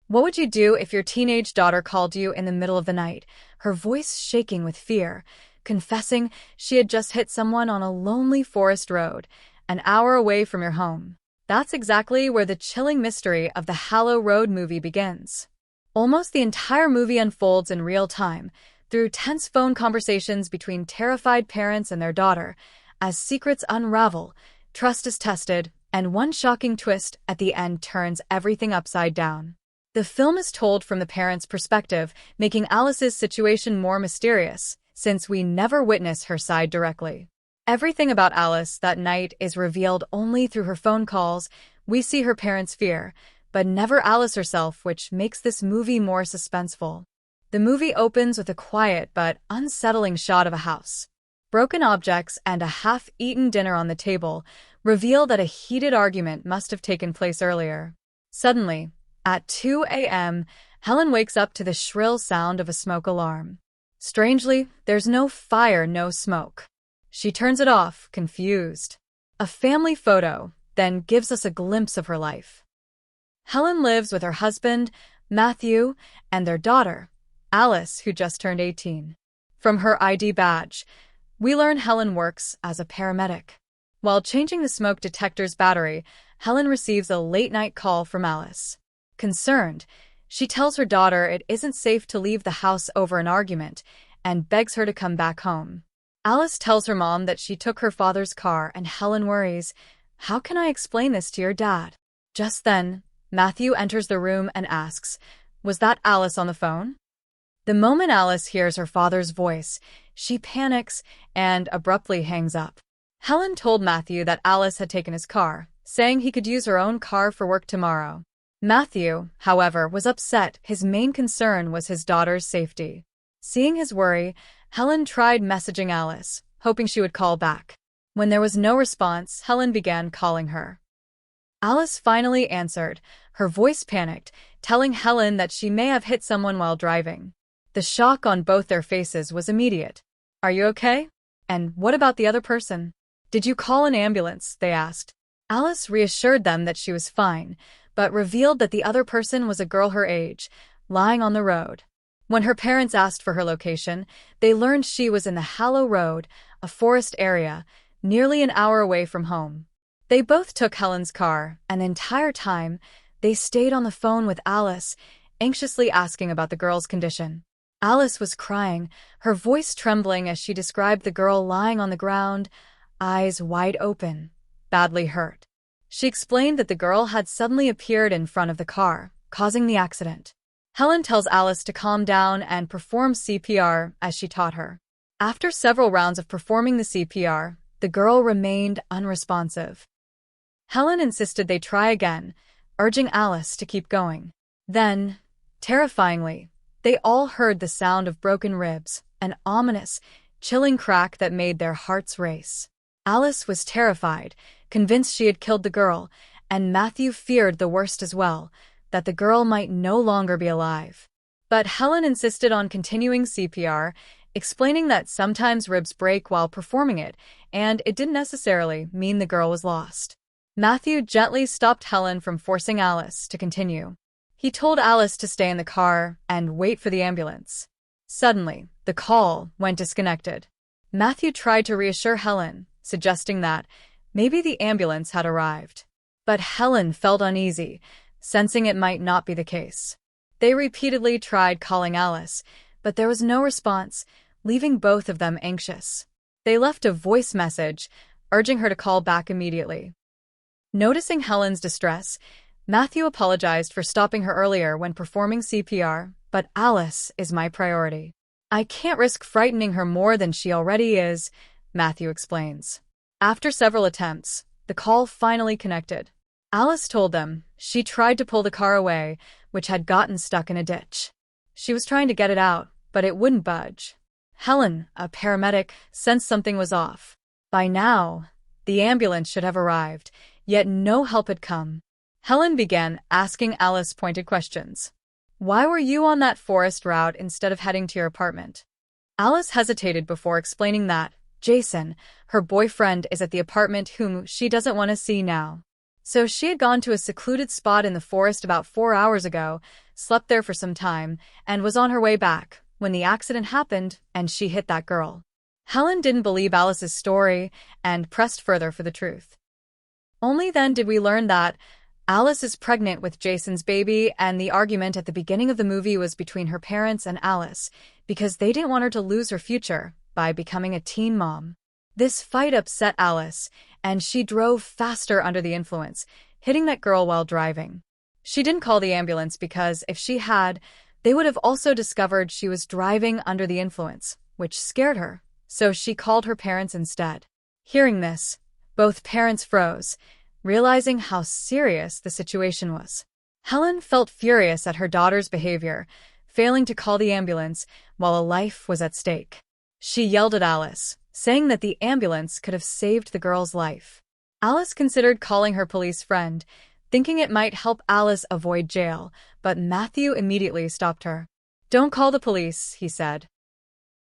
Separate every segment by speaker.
Speaker 1: What would you do if your teenage daughter called you in the middle of the night, her voice shaking with fear, confessing she had just hit someone on a lonely forest road, an hour away from your home? That's exactly where the chilling mystery of the Hallow Road movie begins. Almost the entire movie unfolds in real time, through tense phone conversations between terrified parents and their daughter, as secrets unravel, trust is tested, and one shocking twist at the end turns everything upside down. The film is told from the parents' perspective, making Alice's situation more mysterious, since we never witness her side directly. Everything about Alice that night is revealed only through her phone calls. We see her parents' fear, but never Alice herself, which makes this movie more suspenseful. The movie opens with a quiet but unsettling shot of a house. Broken objects and a half-eaten dinner on the table reveal that a heated argument must have taken place earlier. Suddenly, at 2 a.m., Helen wakes up to the shrill sound of a smoke alarm. Strangely, there's no fire, no smoke. She turns it off, confused. A family photo then gives us a glimpse of her life. Helen lives with her husband, Matthew, and their daughter, Alice, who just turned 18. From her ID badge, we learn Helen works as a paramedic. While changing the smoke detector's battery, Helen receives a late-night call from Alice. Concerned, she tells her daughter it isn't safe to leave the house over an argument and begs her to come back home. Alice tells her mom that she took her father's car, and Helen worries, "How can I explain this to your dad?" Just then, Matthew enters the room and asks, "Was that Alice on the phone?" The moment Alice hears her father's voice, she panics and abruptly hangs up. Helen told Matthew that Alice had taken his car, saying he could use her own car for work tomorrow. Matthew, however, was upset. His main concern was his daughter's safety. Seeing his worry, Helen tried messaging Alice, hoping she would call back. When there was no response, Helen began calling her. Alice finally answered, her voice panicked, telling Helen that she may have hit someone while driving. The shock on both their faces was immediate. "Are you okay? And what about the other person? Did you call an ambulance?" they asked. Alice reassured them that she was fine, but revealed that the other person was a girl her age, lying on the road. When her parents asked for her location, they learned she was in the Hallow Road, a forest area, nearly an hour away from home. They both took Helen's car, and the entire time, they stayed on the phone with Alice, anxiously asking about the girl's condition. Alice was crying, her voice trembling as she described the girl lying on the ground, eyes wide open, badly hurt. She explained that the girl had suddenly appeared in front of the car, causing the accident. Helen tells Alice to calm down and perform CPR as she taught her. After several rounds of performing the CPR, the girl remained unresponsive. Helen insisted they try again, urging Alice to keep going. Then, terrifyingly, they all heard the sound of broken ribs, an ominous, chilling crack that made their hearts race. Alice was terrified, convinced she had killed the girl, and Matthew feared the worst as well, that the girl might no longer be alive. But Helen insisted on continuing CPR, explaining that sometimes ribs break while performing it, and it didn't necessarily mean the girl was lost. Matthew gently stopped Helen from forcing Alice to continue. He told Alice to stay in the car and wait for the ambulance. Suddenly, the call went disconnected. Matthew tried to reassure Helen, suggesting that maybe the ambulance had arrived. But Helen felt uneasy, sensing it might not be the case. They repeatedly tried calling Alice, but there was no response, leaving both of them anxious. They left a voice message, urging her to call back immediately. Noticing Helen's distress, Matthew apologized for stopping her earlier when performing CPR, but Alice is my priority. "I can't risk frightening her more than she already is," Matthew explains. After several attempts, the call finally connected. Alice told them she tried to pull the car away, which had gotten stuck in a ditch. She was trying to get it out, but it wouldn't budge. Helen, a paramedic, sensed something was off. By now, the ambulance should have arrived, yet no help had come. Helen began asking Alice pointed questions. "Why were you on that forest route instead of heading to your apartment?" Alice hesitated before explaining that Jason, her boyfriend, is at the apartment whom she doesn't want to see now. So she had gone to a secluded spot in the forest about 4 hours ago, slept there for some time, and was on her way back when the accident happened and she hit that girl. Helen didn't believe Alice's story and pressed further for the truth. Only then did we learn that Alice is pregnant with Jason's baby, and the argument at the beginning of the movie was between her parents and Alice because they didn't want her to lose her future by becoming a teen mom. This fight upset Alice, and she drove faster under the influence, hitting that girl while driving. She didn't call the ambulance because if she had, they would have also discovered she was driving under the influence, which scared her, so she called her parents instead. Hearing this, both parents froze, realizing how serious the situation was. Helen felt furious at her daughter's behavior, failing to call the ambulance while a life was at stake. She yelled at Alice, saying that the ambulance could have saved the girl's life. Alice considered calling her police friend, thinking it might help Alice avoid jail, but Matthew immediately stopped her. "Don't call the police," he said.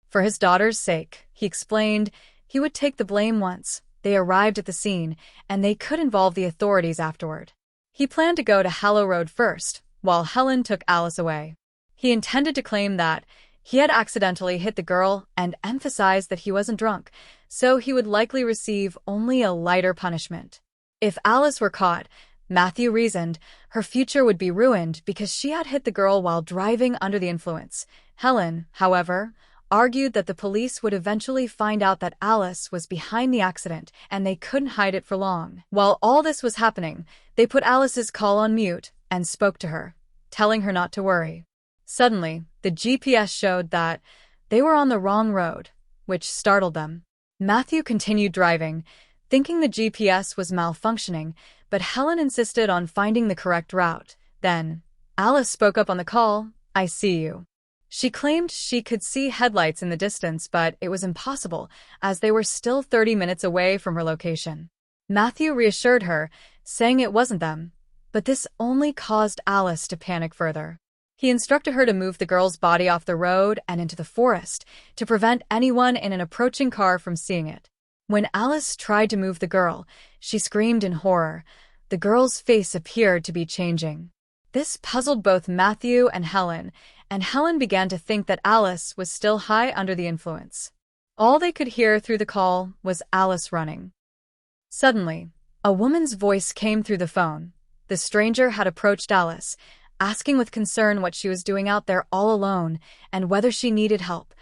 Speaker 1: For his daughter's sake, he explained, he would take the blame once they arrived at the scene, and they could involve the authorities afterward. He planned to go to Hallow Road first, while Helen took Alice away. He intended to claim that he had accidentally hit the girl and emphasized that he wasn't drunk, so he would likely receive only a lighter punishment. If Alice were caught, Matthew reasoned, her future would be ruined because she had hit the girl while driving under the influence. Helen, however, argued that the police would eventually find out that Alice was behind the accident and they couldn't hide it for long. While all this was happening, they put Alice's call on mute and spoke to her, telling her not to worry. Suddenly, the GPS showed that they were on the wrong road, which startled them. Matthew continued driving, thinking the GPS was malfunctioning, but Helen insisted on finding the correct route. Then, Alice spoke up on the call, "I see you." She claimed she could see headlights in the distance, but it was impossible, as they were still 30 minutes away from her location. Matthew reassured her, saying it wasn't them, but this only caused Alice to panic further. He instructed her to move the girl's body off the road and into the forest to prevent anyone in an approaching car from seeing it. When Alice tried to move the girl, she screamed in horror. The girl's face appeared to be changing. This puzzled both Matthew and Helen began to think that Alice was still high under the influence. All they could hear through the call was Alice running. Suddenly, a woman's voice came through the phone. The stranger had approached Alice, asking with concern what she was doing out there all alone and whether she needed help.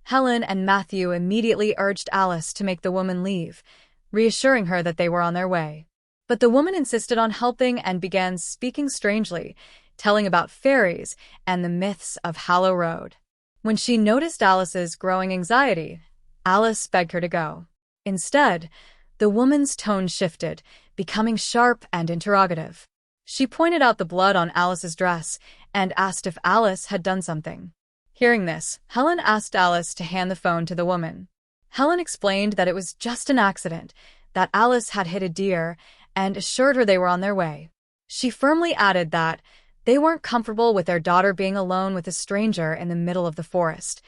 Speaker 1: Helen and Matthew immediately urged Alice to make the woman leave, reassuring her that they were on their way. But the woman insisted on helping and began speaking strangely, telling about fairies and the myths of Hallow Road. When she noticed Alice's growing anxiety, Alice begged her to go. Instead, the woman's tone shifted, becoming sharp and interrogative. She pointed out the blood on Alice's dress and asked if Alice had done something. Hearing this, Helen asked Alice to hand the phone to the woman. Helen explained that it was just an accident, that Alice had hit a deer, and assured her they were on their way. She firmly added that they weren't comfortable with their daughter being alone with a stranger in the middle of the forest,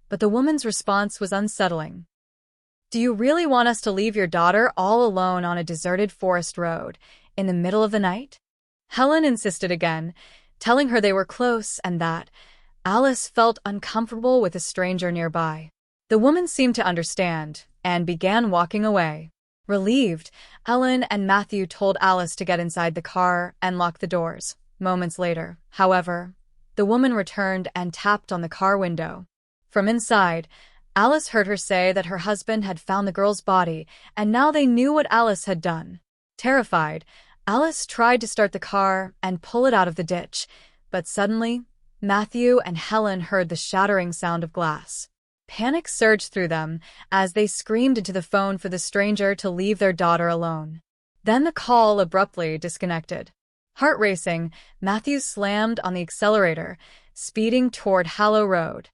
Speaker 1: but the woman's response was unsettling. "Do you really want us to leave your daughter all alone on a deserted forest road, in the middle of the night?" Helen insisted again, telling her they were close and that Alice felt uncomfortable with a stranger nearby. The woman seemed to understand and began walking away. Relieved, Helen and Matthew told Alice to get inside the car and lock the doors. Moments later, however, the woman returned and tapped on the car window. From inside, Alice heard her say that her husband had found the girl's body, and now they knew what Alice had done. Terrified, Alice tried to start the car and pull it out of the ditch, but suddenly, Matthew and Helen heard the shattering sound of glass. Panic surged through them as they screamed into the phone for the stranger to leave their daughter alone. Then the call abruptly disconnected. Heart racing, Matthew slammed on the accelerator, speeding toward Hallow Road.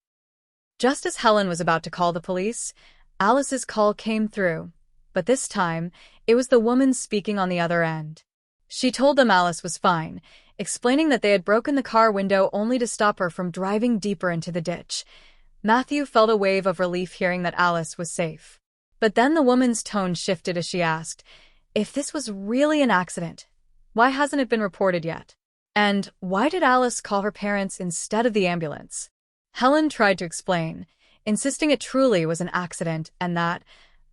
Speaker 1: Just as Helen was about to call the police, Alice's call came through, but this time, it was the woman speaking on the other end. She told them Alice was fine, explaining that they had broken the car window only to stop her from driving deeper into the ditch. Matthew felt a wave of relief hearing that Alice was safe. But then the woman's tone shifted as she asked, if this was really an accident, Why hasn't it been reported yet? And why did Alice call her parents instead of the ambulance? Helen tried to explain, insisting it truly was an accident and that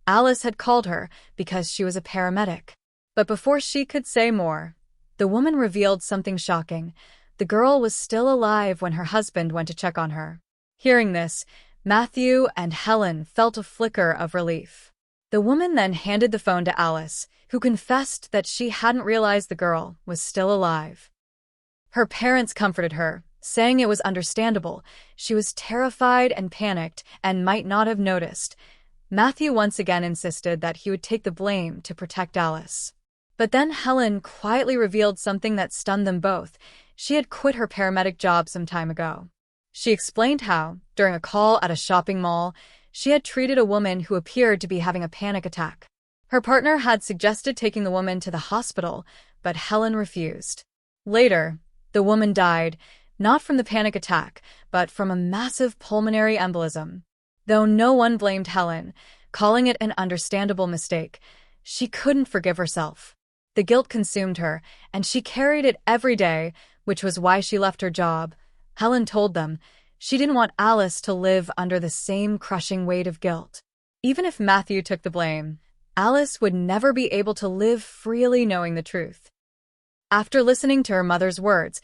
Speaker 1: Alice had called her because she was a paramedic. But before she could say more, the woman revealed something shocking. The girl was still alive when her husband went to check on her. Hearing this, Matthew and Helen felt a flicker of relief. The woman then handed the phone to Alice, who confessed that she hadn't realized the girl was still alive. Her parents comforted her, saying it was understandable. She was terrified and panicked and might not have noticed. Matthew once again insisted that he would take the blame to protect Alice. But then Helen quietly revealed something that stunned them both. She had quit her paramedic job some time ago. She explained how, during a call at a shopping mall, she had treated a woman who appeared to be having a panic attack. Her partner had suggested taking the woman to the hospital, but Helen refused. Later, the woman died, not from the panic attack, but from a massive pulmonary embolism. Though no one blamed Helen, calling it an understandable mistake, she couldn't forgive herself. The guilt consumed her, and she carried it every day, which was why she left her job. Helen told them she didn't want Alice to live under the same crushing weight of guilt. Even if Matthew took the blame, Alice would never be able to live freely knowing the truth. After listening to her mother's words,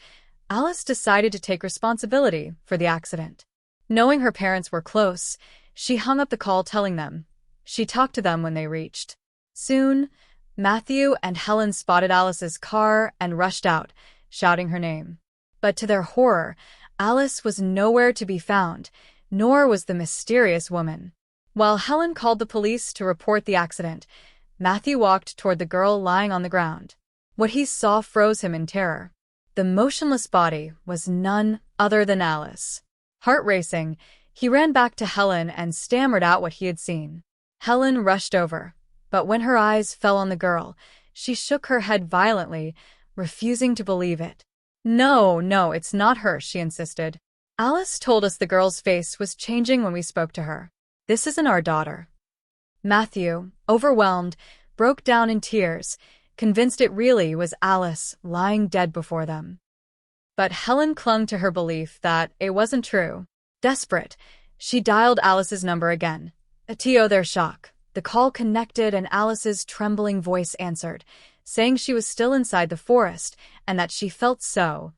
Speaker 1: Alice decided to take responsibility for the accident. Knowing her parents were close, she hung up the call telling them. She talked to them when they reached. Soon, Matthew and Helen spotted Alice's car and rushed out, shouting her name. But to their horror, Alice was nowhere to be found, nor was the mysterious woman. While Helen called the police to report the accident, Matthew walked toward the girl lying on the ground. What he saw froze him in terror. The motionless body was none other than Alice. Heart racing, he ran back to Helen and stammered out what he had seen. Helen rushed over, but when her eyes fell on the girl, she shook her head violently, refusing to believe it. No, it's not her, she insisted. Alice told us the girl's face was changing when we spoke to her. This isn't our daughter. Matthew, overwhelmed, broke down in tears, convinced it really was Alice lying dead before them. But Helen clung to her belief that it wasn't true. Desperate, she dialed Alice's number again. To their shock, the call connected and Alice's trembling voice answered, saying she was still inside the forest and that she felt so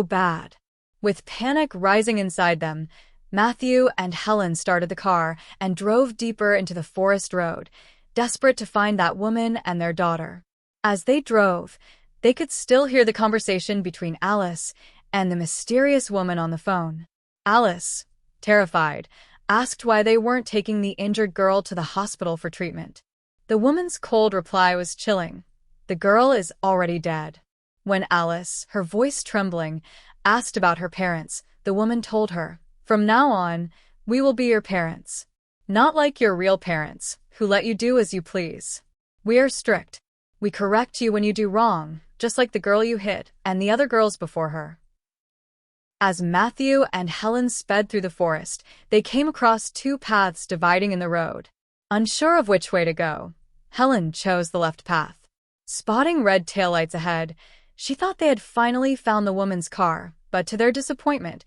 Speaker 1: bad. With panic rising inside them, Matthew and Helen started the car and drove deeper into the forest road, desperate to find that woman and their daughter. As they drove, they could still hear the conversation between Alice and the mysterious woman on the phone. Alice, terrified, asked why they weren't taking the injured girl to the hospital for treatment. The woman's cold reply was chilling. The girl is already dead. When Alice, her voice trembling, asked about her parents, the woman told her, "From now on, we will be your parents. Not like your real parents, who let you do as you please. We are strict. We correct you when you do wrong, just like the girl you hit and the other girls before her." As Matthew and Helen sped through the forest, they came across two paths dividing in the road. Unsure of which way to go, Helen chose the left path. Spotting red taillights ahead, she thought they had finally found the woman's car, but to their disappointment,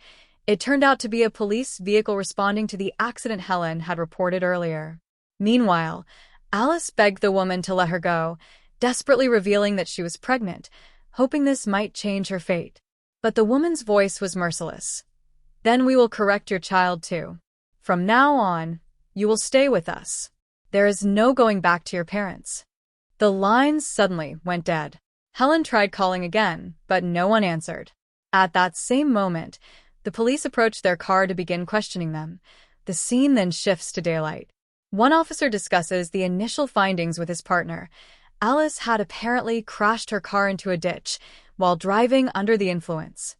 Speaker 1: it turned out to be a police vehicle responding to the accident Helen had reported earlier. Meanwhile, Alice begged the woman to let her go, desperately revealing that she was pregnant, hoping this might change her fate. But the woman's voice was merciless. "Then we will correct your child too. From now on, you will stay with us. There is no going back to your parents." The lines suddenly went dead. Helen tried calling again, but no one answered. At that same moment, the police approached their car to begin questioning them. The scene then shifts to daylight. One officer discusses the initial findings with his partner. Alice had apparently crashed her car into a ditch while driving under the influence.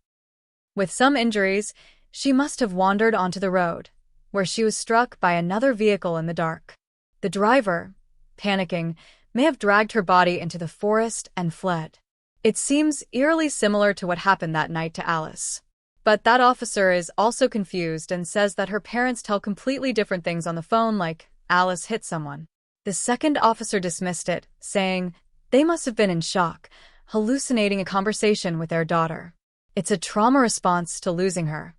Speaker 1: With some injuries, she must have wandered onto the road, where she was struck by another vehicle in the dark. The driver, panicking, may have dragged her body into the forest and fled. It seems eerily similar to what happened that night to Alice. But that officer is also confused and says that her parents tell completely different things on the phone, like Alice hit someone. The second officer dismissed it, saying they must have been in shock, hallucinating a conversation with their daughter. It's a trauma response to losing her.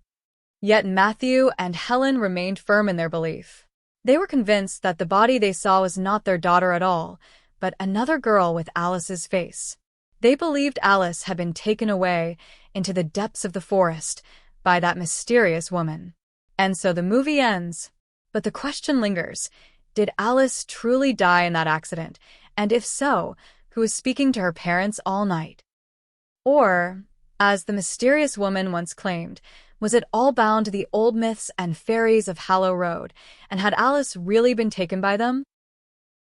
Speaker 1: Yet Matthew and Helen remained firm in their belief. They were convinced that the body they saw was not their daughter at all, but another girl with Alice's face. They believed Alice had been taken away into the depths of the forest by that mysterious woman. And so the movie ends. But the question lingers, did Alice truly die in that accident? And if so, who was speaking to her parents all night? Or, as the mysterious woman once claimed, was it all bound to the old myths and fairies of Hallow Road, and had Alice really been taken by them?